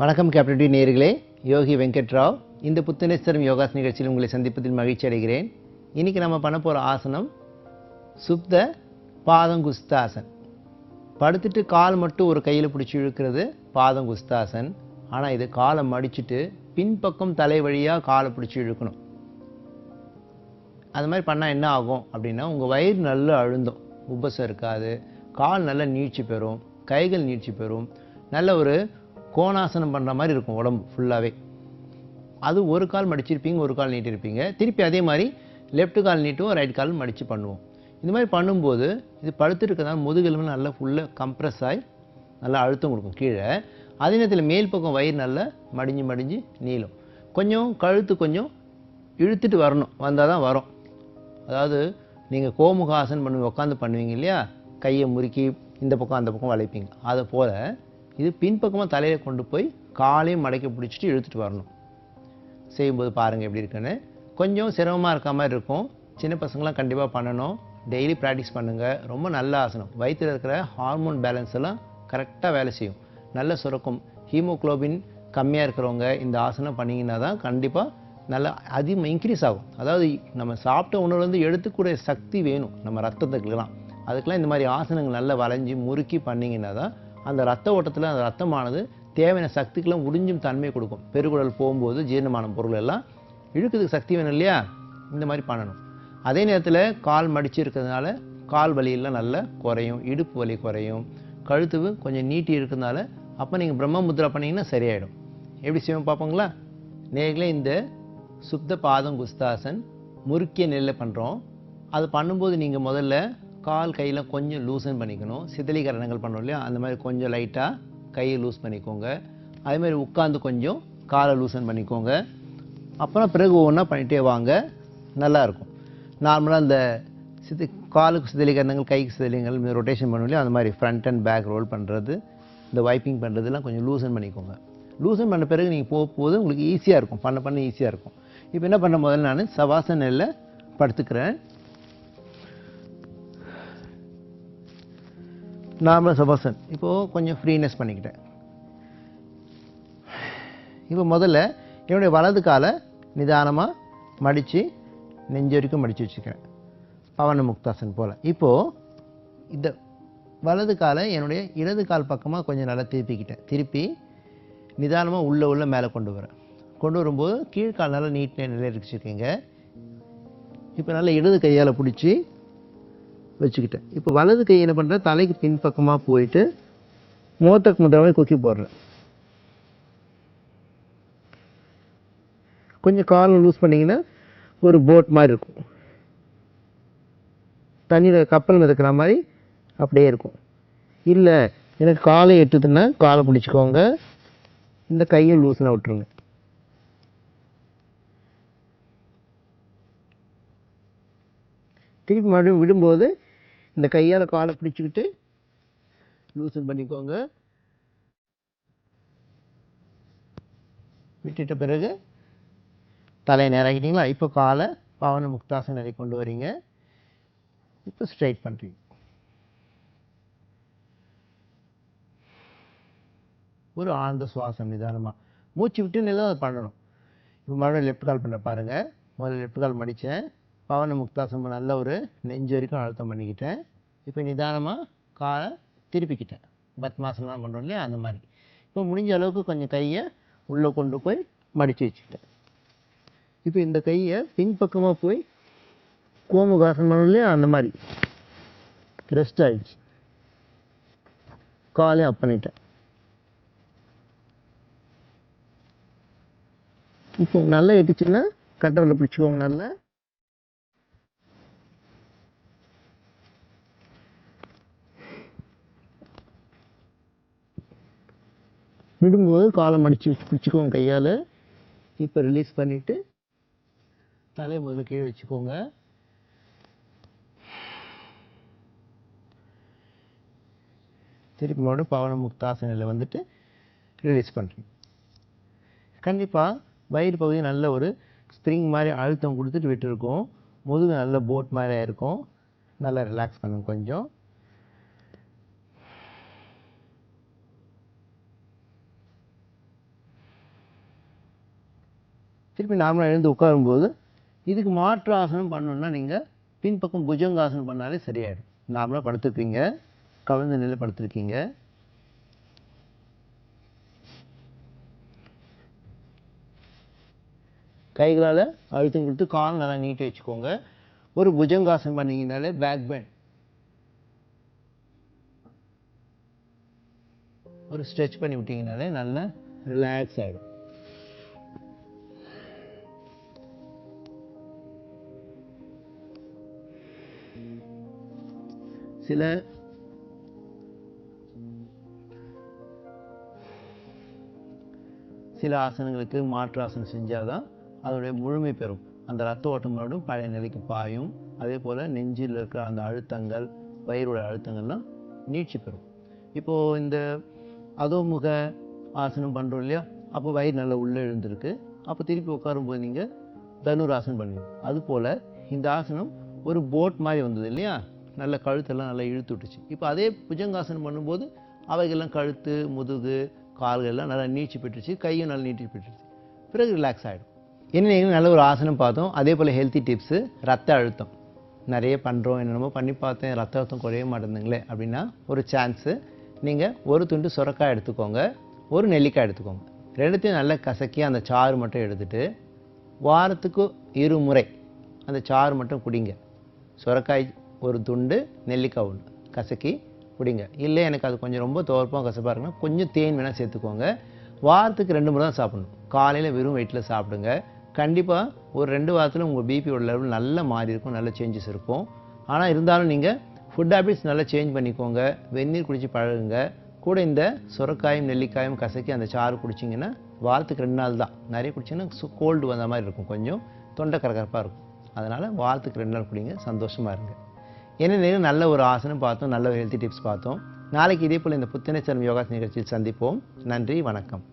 வணக்கம் captain D நேயர்களே, யோகி வெங்கட் ராவ். இந்த புத்துணர்ச்சி யோகாஸ் நிகழ்ச்சியில் உங்களை சந்திப்பதில் மகிழ்ச்சி அடைகிறேன். இன்னைக்கு நம்ம பண்ண போகிற ஆசனம் சுப்த பாதங்குஸ்தாசன். படுத்துட்டு கால் மட்டும் ஒரு கையில் பிடிச்சி இழுக்கிறது பாதங்குஸ்தாசன். ஆனால் இது காலை மடிச்சுட்டு பின்பக்கம் தலை வழியாக காலை பிடிச்சி இழுக்கணும். அது மாதிரி பண்ணால் என்ன ஆகும் அப்படின்னா, உங்கள் வயிறு நல்லா அழுந்தும், உபசம் இருக்காது, கால் நல்லா நீட்சி பெறும், கைகள் நீட்சி பெறும், நல்ல ஒரு கோணாசனம் பண்ணுற மாதிரி இருக்கும் உடம்பு ஃபுல்லாகவே. அது ஒரு கால் மடிச்சிருப்பீங்க, ஒரு கால் நீட்டிருப்பீங்க, திருப்பி அதே மாதிரி லெஃப்ட் கால் நீட்டுவோம், ரைட் கால் மடித்து பண்ணுவோம். இந்த மாதிரி பண்ணும்போது இது படுத்துட்டு இருக்கிறதால முதுகெலும்பு நல்லா ஃபுல்லாக கம்ப்ரெஸ் ஆகி நல்லா அழுத்தம் கொடுக்கும் கீழே. அதே நேரத்தில் மேல் பக்கம் வயிறு நல்லா மடிஞ்சு மடிஞ்சு நீளும். கொஞ்சம் கழுத்து கொஞ்சம் இழுத்துட்டு வரணும், வந்தால் தான் வரும். அதாவது நீங்கள் கோமுகாசன் உட்காந்து பண்ணுவீங்க இல்லையா, கையை முறுக்கி இந்த பக்கம் அந்த பக்கம் வளைப்பீங்க, அதை போல் இது பின்பக்கமாக தலையில் கொண்டு போய் காலையும் மடக்கி பிடிச்சிட்டு இழுத்துட்டு வரணும். செய்யும்போது பாருங்கள் எப்படி இருக்குன்னு. கொஞ்சம் சிரமமாக இருக்க மாதிரி இருக்கும். சின்ன பசங்களாம் கண்டிப்பாக பண்ணணும். டெய்லி ப்ராக்டிஸ் பண்ணுங்கள். ரொம்ப நல்ல ஆசனம். வயிற்றில் இருக்கிற ஹார்மோன் பேலன்ஸ் எல்லாம் கரெக்டாக வேலை செய்யும், நல்ல சுரக்கும். ஹீமோக்ளோபின் கம்மியாக இருக்கிறவங்க இந்த ஆசனம் பண்ணிங்கன்னா தான் கண்டிப்பாக நல்லா அதிகமாக இன்க்ரீஸ் ஆகும். அதாவது நம்ம சாப்பிட்ட உணவு வந்து எடுத்துக்கூடிய சக்தி வேணும் நம்ம ரத்தத்துக்குலாம். அதுக்கெலாம் இந்த மாதிரி ஆசனங்கள் நல்லா வளைஞ்சி முறுக்கி பண்ணிங்கன்னா தான் அந்த ரத்த ஓட்டத்தில் அந்த ரத்தமானது தேவையான சக்திக்கெல்லாம் உறிஞ்சும் தன்மை கொடுக்கும். பெருகுடல் போகும்போது ஜீரணமான பொருள் எல்லாம் இழுக்கிறதுக்கு சக்தி வேணும் இல்லையா, இந்த மாதிரி பண்ணணும். அதே நேரத்தில் கால் மடித்து இருக்கிறதுனால கால் வலியெல்லாம் நல்லா குறையும், இடுப்பு வலி குறையும், கழுத்து கொஞ்சம் நீட்டி இருக்கிறதுனால அப்போ நீங்கள் பிரம்ம முத்ரா பண்ணிங்கன்னா சரியாயிடும். எப்படி செய்வோம் பார்ப்போங்களா? நேர்களே, இந்த சுப்த பாதங்குஸ்தாசன் முறுக்கிய நிலையில் பண்ணுறோம். அது பண்ணும்போது நீங்கள் முதல்ல கால் கையில் கொஞ்சம் லூசன் பண்ணிக்கணும். சிதலீகரணங்கள் பண்ணோம் இல்லையா, அந்த மாதிரி கொஞ்சம் லைட்டாக கையை லூஸ் பண்ணிக்கோங்க. அதேமாதிரி உட்காந்து கொஞ்சம் காலை லூசன் பண்ணிக்கோங்க. அப்புறம் பிறகு ஒவ்வொன்றா பண்ணிகிட்டே வாங்க, நல்லாயிருக்கும். நார்மலாக இந்த காலுக்கு சிதலீகரணங்கள், கைக்கு சிதலீகரணங்கள் ரொட்டேஷன் பண்ணுவோம் இல்லையா, அந்த மாதிரி ஃப்ரண்ட் அண்ட் பேக் ரோல் பண்ணுறது, இந்த வைப்பிங் பண்ணுறதுலாம் கொஞ்சம் லூசன் பண்ணிக்கோங்க. லூசன் பண்ண பிறகு நீங்கள் போகும்போது உங்களுக்கு ஈஸியாக இருக்கும், பண்ண ஈஸியாக இருக்கும். இப்போ என்ன பண்ண, முதல்ல நான் சவாசனில் படுத்துக்கிறேன். நார்மல் சவாசன். இப்போது கொஞ்சம் ஃப்ரீனஸ் பண்ணிக்கிட்டேன். இப்போ முதல்ல என்னுடைய வலது காலை நிதானமாக மடித்து நெஞ்சு வரைக்கும் மடித்து வச்சுக்கிறேன், பவன முக்தாசன் போல். இப்போது இந்த வலது காலை என்னுடைய இடது கால் பக்கமாக கொஞ்சம் நல்லா திருப்பிக்கிட்டேன். திருப்பி நிதானமாக உள்ள மேலே கொண்டு வரேன். கொண்டு வரும்போது கீழ்கால் நல்லா நீட் நிலையில் வச்சுருக்கீங்க. இப்போ நல்லா இடது கையால் பிடிச்சி வச்சுக்கிட்டேன். இப்போ வலது கை என்ன பண்ணுறேன், தலைக்கு பின்பக்கமாக போயிட்டு மோத்தக் முத்ராவை கொக்கி போடுறேன். கொஞ்சம் காலை லூஸ் பண்ணிங்கன்னா ஒரு போட் மாதிரி இருக்கும், தண்ணியில் கப்பல் மிதக்கிற மாதிரி அப்படியே இருக்கும். இல்லை எனக்கு காலை எட்டுதுன்னா காலை பிடிச்சிக்கோங்க, இந்த கையை லூஸ்னா விட்டுருங்க. திருப்பி மறுபடியும் விடும்போது இந்த கையால் காலை பிடிச்சிக்கிட்டு லூசன் பண்ணிக்கோங்க. விட்டுட்ட பிறகு தலையை நேராகிட்டீங்களா, இப்போ காலை பவன முக்தாசன் நிலை கொண்டு வரீங்க. இப்போ ஸ்ட்ரைட் பண்ணுறீங்க. ஒரு ஆழ்ந்த சுவாசம் நிதானமாக மூச்சு விட்டு நிலை அதை பண்ணணும். இப்போ மறுபடியும் லெஃப்ட் கால் பண்ண பாருங்கள். முதல்ல லெஃப்ட் கால் மடித்தேன், பவன முக்தாசன் நல்ல ஒரு நெஞ்சு வரைக்கும் அழுத்தம் பண்ணிக்கிட்டேன். இப்போ நிதானமாக காலை திருப்பிக்கிட்டேன், பத்மாசனம் பண்ணுறோம் இல்லையா, அந்த மாதிரி. இப்போ முடிஞ்ச அளவுக்கு கொஞ்சம் கையை உள்ளே கொண்டு போய் மடித்து வச்சுக்கிட்டேன். இப்போ இந்த கையை பின்பக்கமாக போய் கோமுகாசனம் பண்ணோம் இல்லையா, அந்த மாதிரி ரெஸ்ட் ஆகிடுச்சு. காலையும் அப் பண்ணிட்டேன். இப்போ நல்லா எட்டுச்சுன்னா கட்டவில் பிடிச்சிக்கோங்க. நல்லா விடும்போது காலை மடித்து பிடிச்சிக்கோங்க கையால். இப்போ ரிலீஸ் பண்ணிவிட்டு தலையை முதல்ல கீழே வச்சுக்கோங்க. திருப்பி மறுபடியும் பவன முக்தாசனில் வந்துட்டு ரிலீஸ் பண்ணுறீங்க. கண்டிப்பாக வயிறு பகுதி நல்ல ஒரு ஸ்ப்ரிங் மாதிரி அழுத்தம் கொடுத்துட்டு விட்டுருக்கோம். முதுகு நல்ல போட் மாதிரி இருக்கும். நல்லா ரிலாக்ஸ் பண்ணுங்க கொஞ்சம். திருப்பி நார்மலாக எழுந்து உட்காரும்போது இதுக்கு மாற்று ஆசனம் பண்ணணுன்னா நீங்கள் பின்பக்கம் புஜங்காசனம் பண்ணாலே சரியாயிடும். நார்மலாக படுத்துருக்கீங்க, கவிழ்ந்த நிலையில் படுத்துருக்கீங்க. கைகளால் அழுத்தம் கொடுத்து கால் நல்லா நீட்டி வச்சுக்கோங்க. ஒரு புஜங்காசனம் பண்ணிங்கனாலே பேக் பெண்ட், ஒரு ஸ்ட்ரெச் பண்ணி விட்டீங்கனாலே நல்லா ரிலாக்ஸ் ஆகிடும். சில ஆசனங்களுக்கு மாற்று ஆசனம் செஞ்சால் தான் அதோடைய முழுமை பெறும். அந்த ரத்த ஓட்டம் மறுபடியும் பழைய நிலைக்கு பாயும். அதே போல் நெஞ்சில் இருக்கிற அந்த அழுத்தங்கள், வயிறுடைய அழுத்தங்கள்லாம் நீட்சி பெறும். இப்போது இந்த அதோமுக ஆசனம் பண்ணுறோம் இல்லையா, அப்போ வயிறு நல்லா உள்ளே எழுந்திருக்கு. அப்போ திருப்பி உட்காரும்போது நீங்கள் தனுராசனம் பண்ணுவீங்க. அதுபோல் இந்த ஆசனம் ஒரு போட் மாதிரி வந்தது இல்லையா, நல்ல கழுத்தெல்லாம் நல்லா இழுத்து விட்டுச்சு. இப்போ அதே புஜங்காசனம் பண்ணும்போது அவைகள்லாம் கழுத்து, முதுகு, கால்கள் எல்லாம் நல்லா நீட்சி பெற்றுச்சு, கையும் நல்லா நீட்சி பெற்றுச்சு. பிறகு ரிலாக்ஸ் ஆகிடும். என்ன நல்ல ஒரு ஆசனம் பார்த்தோம். அதே போல் ஹெல்த்தி டிப்ஸு, ரத்த அழுத்தம் நிறைய பண்ணுறோம், என்னென்னமோ பண்ணி பார்த்தேன், ரத்த அழுத்தம் குறைய மாட்டேங்குதுங்களே அப்படின்னா ஒரு சான்ஸு, நீங்கள் ஒரு துண்டு சுரக்காய் எடுத்துக்கோங்க, ஒரு நெல்லிக்காய் எடுத்துக்கோங்க. ரெண்டுத்தையும் நல்லா கசக்கி அந்த சாறு மட்டும் எடுத்துகிட்டு வாரத்துக்கு 2 முறை அந்த சாறு மட்டும் குடிங்க. சுரக்காய் ஒரு துண்டு, நெல்லிக்காய் ஒன்று கசக்கி குடிங்க. இல்லை எனக்கு அது கொஞ்சம் ரொம்ப துவர்ப்பாக கசப்பாக இருக்குன்னா கொஞ்சம் தேன் வேணால் சேர்த்துக்கோங்க. வாரத்துக்கு 2 முறை தான் சாப்பிடணும். காலையில் வெறும் வயிற்றில் சாப்பிடுங்க. கண்டிப்பாக ஒரு 2 வாரத்தில் உங்கள் பிபியோட லெவல் நல்லா மாறி இருக்கும், நல்ல சேஞ்சஸ் இருக்கும். ஆனால் இருந்தாலும் நீங்கள் ஃபுட் ஹேபிட்ஸ் நல்லா சேஞ்ச் பண்ணிக்கோங்க. வெந்நீர் குடித்து பழகுங்க. கூட இந்த சுரக்காயும் நெல்லிக்காயும் கசக்கி அந்த சாறு குடிச்சிங்கன்னா வாரத்துக்கு 2 நாள் தான். நிறைய குடிச்சிங்கன்னா கோல்டு வந்த மாதிரி இருக்கும், கொஞ்சம் தொண்டை கரகரப்பாக இருக்கும். அதனால் வாரத்துக்கு 2 நாள் குடிங்க, சந்தோஷமாக இருங்க. என்ன நல்ல ஒரு ஆசனம் பார்த்தோம், நல்ல ஒரு ஹெல்த்தி டிப்ஸ் பார்த்தோம். நாளைக்கு இதே போல் இந்த புத்துணர்ச்சி யோகாசன நிகழ்ச்சியில் சந்திப்போம். நன்றி, வணக்கம்.